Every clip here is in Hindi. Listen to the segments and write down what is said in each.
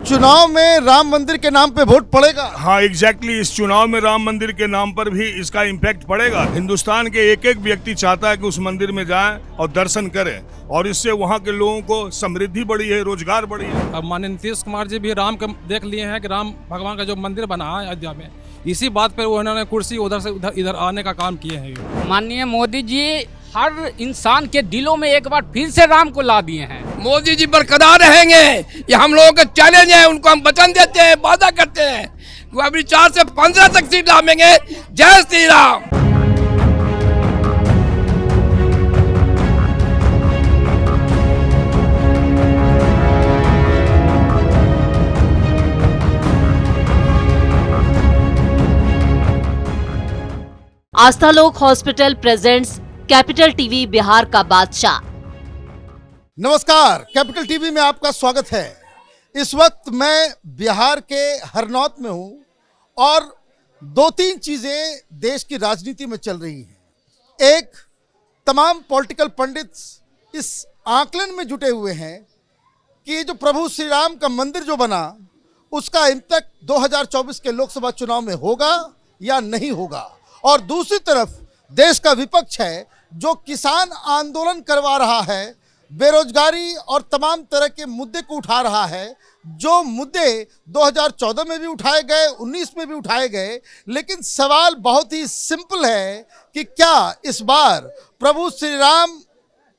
चुनाव में राम मंदिर के नाम पे वोट पड़ेगा। हाँ एग्जैक्टली, इस चुनाव में राम मंदिर के नाम पर भी इसका इम्पैक्ट पड़ेगा। हिंदुस्तान के एक एक व्यक्ति चाहता है कि उस मंदिर में जाए और दर्शन करें, और इससे वहाँ के लोगों को समृद्धि बढ़ी है, रोजगार बढ़ी है। अब माननीय नीतीश कुमार जी भी राम का देख लिए हैं कि राम भगवान का जो मंदिर बना है अयोध्या में, इसी बात पर उन्होंने कुर्सी उधर से इधर आने का काम किए हैं। माननीय मोदी जी हर इंसान के दिलों में एक बार फिर से राम को ला दिए हैं। मोदी जी बरकरार रहेंगे, ये हम लोगों का चैलेंज है। उनको हम वचन देते हैं, वादा करते हैं कि अभी 4 से 15 तक सीट लाएंगे। जय श्री राम। आस्था लोक hospital presents capital TV Bihar का बादशाह। नमस्कार, कैपिटल टीवी में आपका स्वागत है। इस वक्त मैं बिहार के हरनौत में हूं और 2-3 चीजें देश की राजनीति में चल रही हैं। एक, तमाम पॉलिटिकल पंडित इस आकलन में जुटे हुए हैं कि ये जो प्रभु श्री राम का मंदिर जो बना, उसका इम्पैक्ट 2024 के लोकसभा चुनाव में होगा या नहीं होगा। और दूसरी तरफ देश का विपक्ष है जो किसान आंदोलन करवा रहा है, बेरोजगारी और तमाम तरह के मुद्दे को उठा रहा है, जो मुद्दे 2014 में भी उठाए गए, 19 में भी उठाए गए। लेकिन सवाल बहुत ही सिंपल है कि क्या इस बार प्रभु श्री राम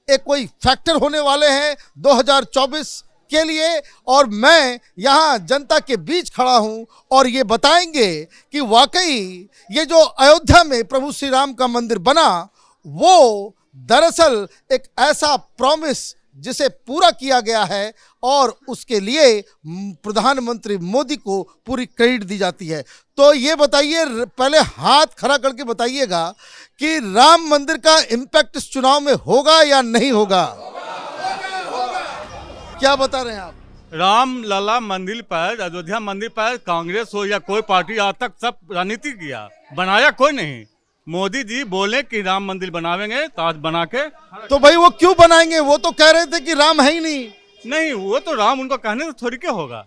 एक कोई फैक्टर होने वाले हैं 2024 के लिए। और मैं यहाँ जनता के बीच खड़ा हूँ और ये बताएंगे कि वाकई ये जो अयोध्या में प्रभु श्री राम का मंदिर बना, वो दरअसल एक ऐसा प्रॉमिस जिसे पूरा किया गया है और उसके लिए प्रधानमंत्री मोदी को पूरी क्रेडिट दी जाती है। तो ये बताइए, पहले हाथ खड़ा करके बताइएगा कि राम मंदिर का इम्पैक्ट इस चुनाव में होगा या नहीं होगा। क्या बता रहे हैं आप? राम लला मंदिर पर, अयोध्या मंदिर पर कांग्रेस हो या कोई पार्टी आज तक सब राजनीति किया, बनाया कोई नहीं। मोदी जी बोले कि राम मंदिर बनावेंगे तो आज बना के। तो भाई वो क्यों बनाएंगे? वो तो कह रहे थे कि राम है ही नहीं। वो तो राम उनको कहने से थोड़ी क्या होगा।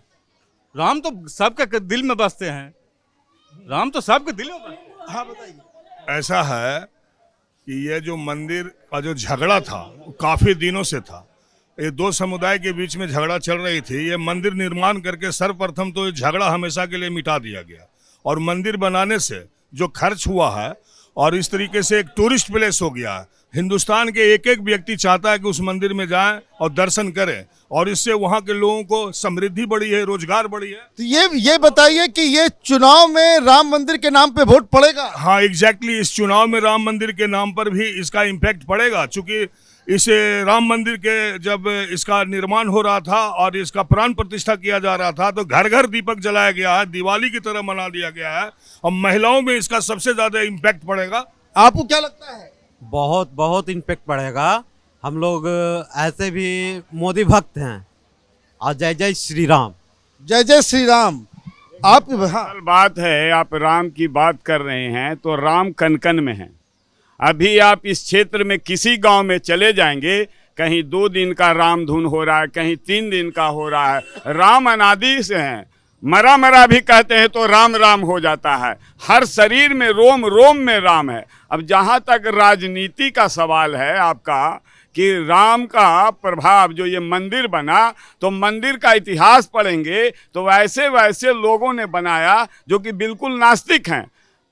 राम तो सबके दिल में बसते हैं, राम तो सबके दिल में बसते हैं। हाँ बताइए। ऐसा है कि ये जो मंदिर का जो झगड़ा था वो काफी दिनों से था। ये 2 समुदाय के बीच में झगड़ा चल रही थी। ये मंदिर निर्माण करके सर्वप्रथम तो ये झगड़ा हमेशा के लिए मिटा दिया गया, और मंदिर बनाने से जो खर्च हुआ है और इस तरीके से एक टूरिस्ट प्लेस हो गया है। हिंदुस्तान के एक एक व्यक्ति चाहता है कि उस मंदिर में जाएं और दर्शन करें, और इससे वहाँ के लोगों को समृद्धि बढ़ी है, रोजगार बढ़ी है। तो ये बताइए कि ये चुनाव में राम मंदिर के नाम पे वोट पड़ेगा। हाँ एग्जैक्टली, इस चुनाव में राम मंदिर के नाम पर भी इसका इम्पैक्ट पड़ेगा। चूंकि इस राम मंदिर के जब इसका निर्माण हो रहा था और इसका प्राण प्रतिष्ठा किया जा रहा था, तो घर घर दीपक जलाया गया है, दिवाली की तरह मना लिया गया है, और महिलाओं में इसका सबसे ज्यादा इम्पैक्ट पड़ेगा। आपको क्या लगता है? बहुत इम्पैक्ट पड़ेगा। हम लोग ऐसे भी मोदी भक्त हैं। और जय जय श्री राम। जय जय श्री राम। आप हाँ। बात है, आप राम की बात कर रहे हैं तो राम कन-कन में है। अभी आप इस क्षेत्र में किसी गांव में चले जाएंगे, कहीं 2 दिन का राम धुन हो रहा है, कहीं 3 दिन का हो रहा है। राम अनादि से हैं, मरा भी कहते हैं तो राम राम हो जाता है। हर शरीर में, रोम रोम में राम है। अब जहाँ तक राजनीति का सवाल है आपका कि राम का प्रभाव जो ये मंदिर बना, तो मंदिर का इतिहास पढ़ेंगे तो वैसे वैसे लोगों ने बनाया जो कि बिल्कुल नास्तिक हैं।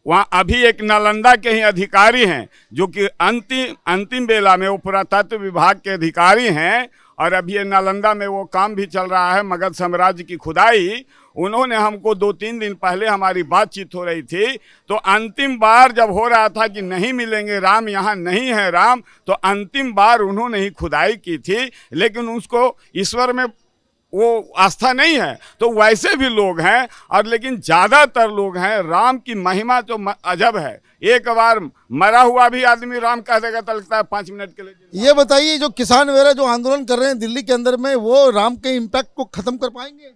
वहाँ अभी एक नालंदा के ही अधिकारी हैं जो कि अंतिम बेला में वो पुरातत्व विभाग के अधिकारी हैं, और अभी ये नालंदा में वो काम भी चल रहा है, मगध साम्राज्य की खुदाई। उन्होंने हमको 2-3 दिन पहले हमारी बातचीत हो रही थी, तो अंतिम बार जब हो रहा था कि नहीं मिलेंगे राम, यहाँ नहीं है राम, तो अंतिम बार उन्होंने ही खुदाई की थी। लेकिन उसको ईश्वर में वो आस्था नहीं है, तो वैसे भी लोग हैं। और लेकिन ज़्यादातर लोग हैं, राम की महिमा तो अजब है। एक बार मरा हुआ भी आदमी राम कह देगा तो लगता है 5 मिनट के लिए। ये बताइए, जो किसान वगैरह जो आंदोलन कर रहे हैं दिल्ली के अंदर में, वो राम के इम्पैक्ट को खत्म कर पाएंगे?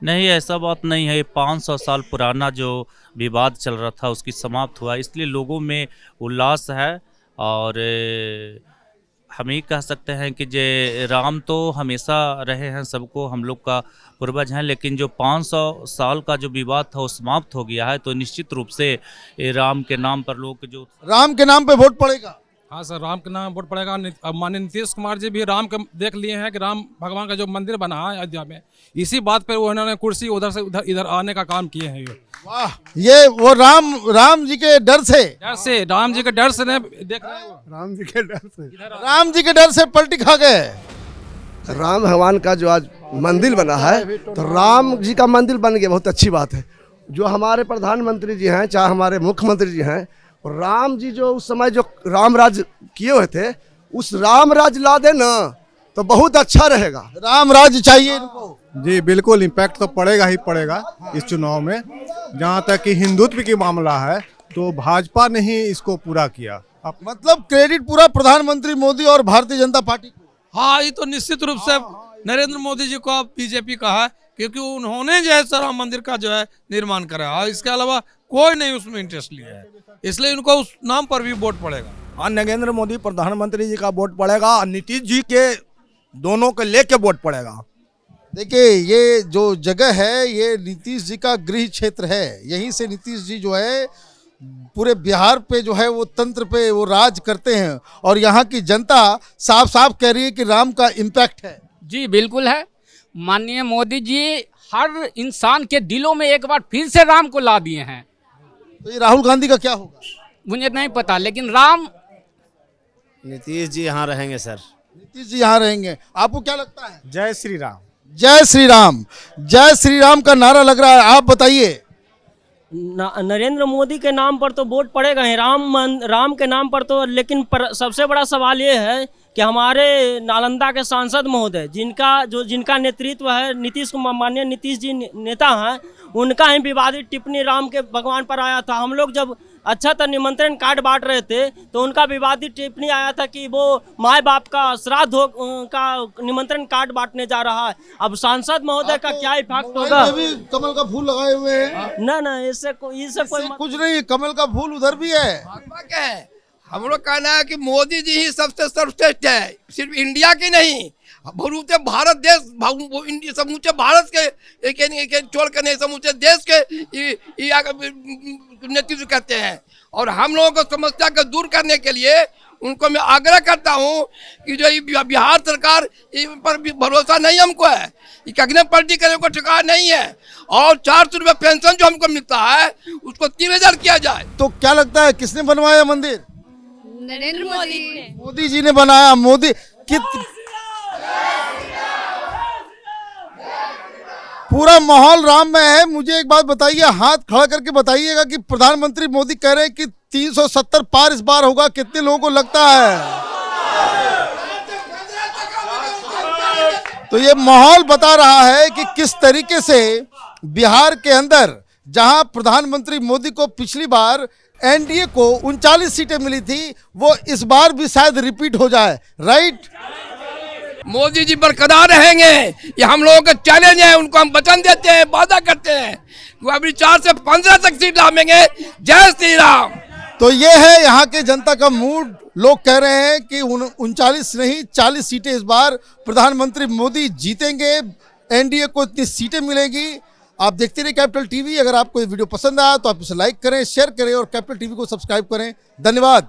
नहीं, ऐसा बात नहीं है। 500 साल पुराना जो विवाद चल रहा था उसकी समाप्त हुआ, इसलिए लोगों में उल्लास है। और हम ही कह सकते हैं कि जे राम तो हमेशा रहे हैं, सबको हम लोग का पूर्वज हैं, लेकिन जो 500 साल का जो विवाद था वो समाप्त हो गया है। तो निश्चित रूप से ये राम के नाम पर लोग जो राम के नाम पे वोट पड़ेगा। हाँ सर, राम के नाम वोट पड़ेगा। अब माननीय नीतीश कुमार जी भी राम के देख लिए हैं कि राम भगवान का जो मंदिर बना है अयोध्या में, इसी बात पर उन्होंने कुर्सी उधर से इधर आने का काम किए हैं। वाह, ये वो राम जी के डर से राम जी के डर से ने देख रहे हैं। राम जी के डर से पलटी खा गए। राम भगवान का जो आज मंदिर बना है, तो राम जी का मंदिर बन गया, बहुत अच्छी बात है। जो हमारे प्रधानमंत्री जी हैं, चाहे हमारे मुख्यमंत्री जी हैं, और राम जी जो उस समय जो राम राज किए हुए थे, उस राम राज ला दे ना तो बहुत अच्छा रहेगा। राम राज चाहिए इनको। जी बिल्कुल, इम्पैक्ट तो पड़ेगा ही पड़ेगा इस चुनाव में। जहाँ तक कि हिंदुत्व की मामला है तो भाजपा ने ही इसको पूरा किया। मतलब क्रेडिट पूरा प्रधानमंत्री मोदी और भारतीय जनता पार्टी को। हाँ, ये तो निश्चित रूप से नरेंद्र मोदी जी को बीजेपी का है, क्योंकि उन्होंने जो है राम मंदिर का जो है निर्माण करा है। इसके अलावा कोई नहीं उसमें इंटरेस्ट लिया है, इसलिए उनको उस नाम पर भी वोट पड़ेगा। हाँ, नरेंद्र मोदी प्रधानमंत्री जी का वोट पड़ेगा और नीतीश जी के दोनों को लेके वोट पड़ेगा। देखिए, ये जो जगह है ये नीतीश जी का गृह क्षेत्र है। यहीं से नीतीश जी जो है पूरे बिहार पे जो है वो तंत्र पे वो राज करते हैं, और यहाँ की जनता साफ साफ कह रही है कि राम का इम्पैक्ट है। जी बिल्कुल है। माननीय मोदी जी हर इंसान के दिलों में एक बार फिर से राम को ला दिए हैं। तो ये राहुल गांधी का क्या होगा मुझे नहीं पता, लेकिन राम नीतीश जी यहाँ रहेंगे सर। नीतीश जी यहाँ रहेंगे। आपको क्या लगता है? जय श्री राम। जय श्री राम, जय श्री राम का नारा लग रहा है। आप बताइए। नरेंद्र मोदी के नाम पर तो वोट पड़ेगा ही, राम के नाम पर तो। लेकिन सबसे बड़ा सवाल ये है कि हमारे नालंदा के सांसद महोदय जिनका नेतृत्व है माननीय नीतीश जी नेता हैं, उनका ही विवादित टिप्पणी राम के भगवान पर आया था। हम लोग जब अच्छा था निमंत्रण कार्ड बांट रहे थे तो उनका विवादित टिप्पणी आया था कि वो माए बाप का श्राद्ध का निमंत्रण कार्ड बांटने जा रहा है। अब सांसद महोदय का क्या इफेक्ट होगा? कमल का फूल लगाए हुए हैं। ना इससे कोई कुछ नहीं, कमल का फूल उधर भी है। हम लोग कहना है कि मोदी जी ही सबसे सर्वश्रेष्ठ है, सिर्फ इंडिया के नहीं, समूचे भारत देश, समूचे भारत के छोड़ कर नहीं, समूचे देश के नेतृत्व करते हैं। और हम लोगों को समस्या को दूर करने के लिए उनको मैं आग्रह करता हूं कि जो ये बिहार सरकार पर भी भरोसा नहीं हमको है, ये कखने पलटी करने को ठिकाना नहीं है। और 400 रुपये पेंशन जो हमको मिलता है उसको 3000 किया जाए। तो क्या लगता है किसने बनवाया मंदिर? नरेंद्र मोदी जी ने बनाया। मोदी पूरा माहौल राम में है। मुझे एक बात बताइए, हाथ खड़ा करके बताइएगा कि प्रधानमंत्री मोदी कह रहे हैं कि 370 पार इस बार होगा। कितने लोगों को लगता है? तो ये माहौल बता रहा है कि किस तरीके से बिहार के अंदर, जहां प्रधानमंत्री मोदी को पिछली बार एनडीए को 39 सीटें मिली थी, वो इस बार भी शायद रिपीट हो जाए। राइट? मोदी जी बरकरार रहेंगे, ये हम लोगों का चैलेंज है। उनको हम वचन देते हैं, वादा करते हैं कि अभी 4 से 15 तक सीट लाएंगे। जय श्री राम। तो ये है यहाँ के जनता का मूड। लोग कह रहे हैं कि 39 नहीं 40 सीटें इस बार प्रधानमंत्री मोदी जीतेंगे, एनडीए को इतनी सीटें मिलेंगी। आप देखते रहिए कैपिटल टीवी। अगर आपको ये वीडियो पसंद आया तो आप इसे लाइक करें, शेयर करें और कैपिटल टीवी को सब्सक्राइब करें। धन्यवाद।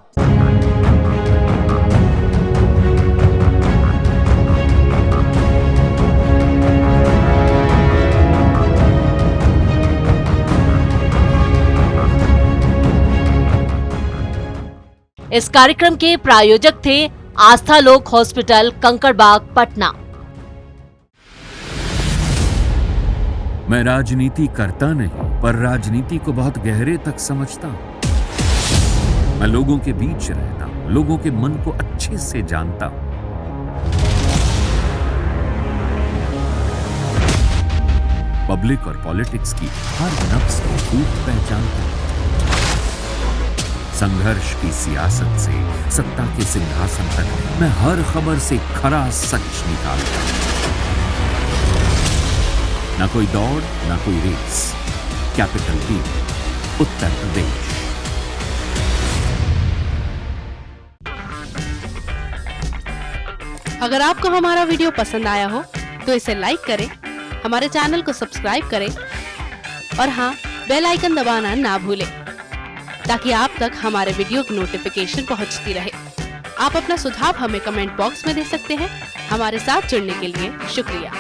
इस कार्यक्रम के प्रायोजक थे आस्था लोक हॉस्पिटल, कंकड़बाग, पटना। मैं राजनीति करता नहीं, पर राजनीति को बहुत गहरे तक समझता हूं। मैं लोगों के बीच रहता हूं, लोगों के मन को अच्छे से जानता हूं। पब्लिक और पॉलिटिक्स की हर नब्ज को खूब पहचानता हूं। संघर्ष की सियासत से सत्ता के सिंहासन तक मैं हर खबर से खरा सच निकालता हूं। ना कोई दौड़, ना कोई race. Capital TV, Uttar Pradesh. अगर आपको हमारा वीडियो पसंद आया हो तो इसे लाइक करें, हमारे चैनल को सब्सक्राइब करें और हाँ, बेल आइकन दबाना ना भूलें ताकि आप तक हमारे वीडियो की नोटिफिकेशन पहुंचती रहे। आप अपना सुझाव हमें कमेंट बॉक्स में दे सकते हैं। हमारे साथ जुड़ने के लिए शुक्रिया।